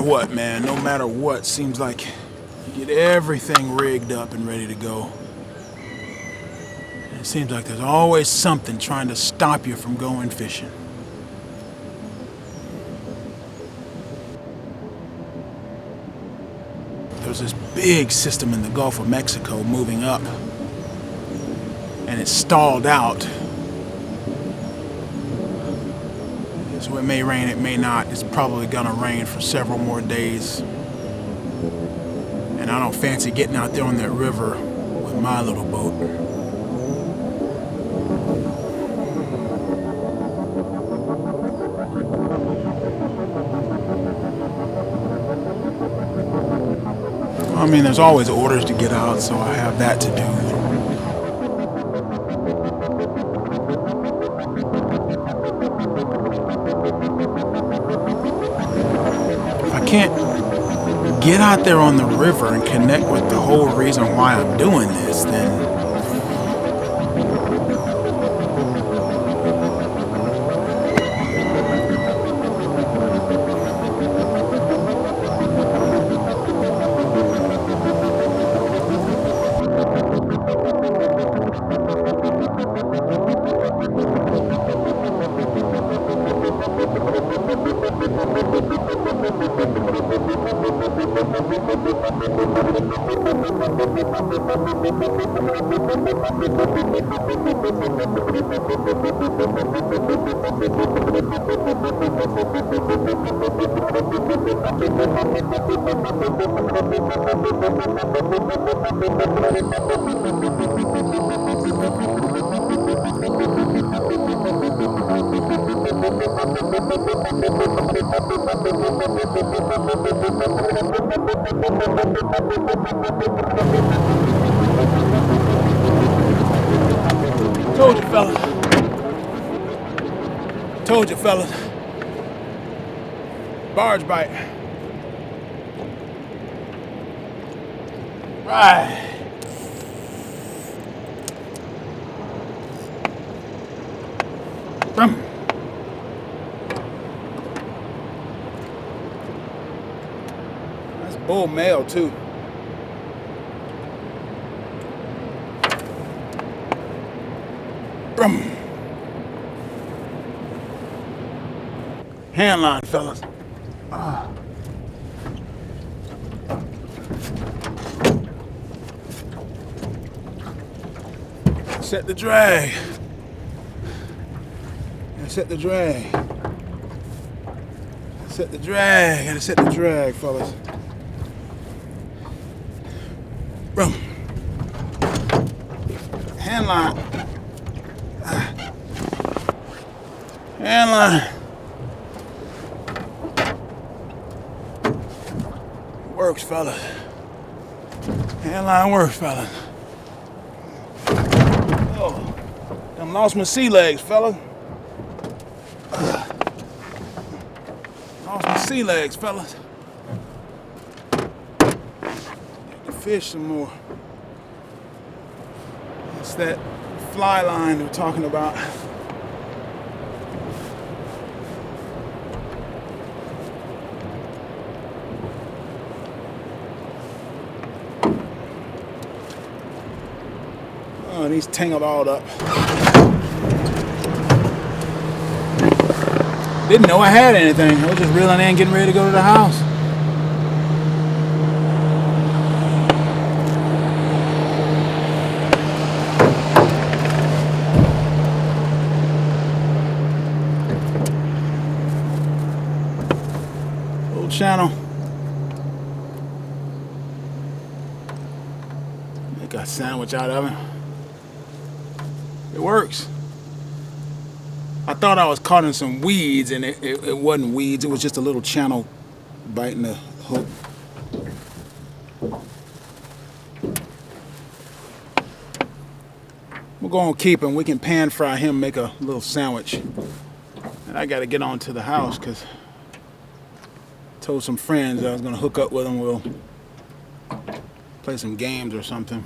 matter what, man, no matter what, seems like you get everything rigged up and ready to go. And it seems like there's always something trying to stop you from going fishing. There's this big system in the Gulf of Mexico moving up, and it's stalled out. So it may rain, it may not. It's probably gonna rain for several more days. And I don't fancy getting out there on that river with my little boat. I mean, there's always orders to get out, so I have that to do. Can't get out there on the river and connect with the whole reason why I'm doing this, then Told you, fellas. Barge bite. Right. That's bull male too. Hand line, fellas. Set the drag. Set the drag. Set the drag. Gotta set the drag, fellas. Hand line. Hand line. Works, fellas. Hand line works, fellas. Oh, done lost my sea legs, fellas. Lost my sea legs, fellas. Get to fish some more. It's that fly line we're talking about. Oh, and he's tangled all up. Didn't know I had anything. I was just reeling in, getting ready to go to the house. Old channel. Make a sandwich out of it. It works. I thought I was caught in some weeds, and it wasn't weeds. It was just a little channel biting the hook. We're gonna keep him. We can pan fry him, make a little sandwich. And I gotta get on to the house because I told some friends I was gonna hook up with them. We'll play some games or something.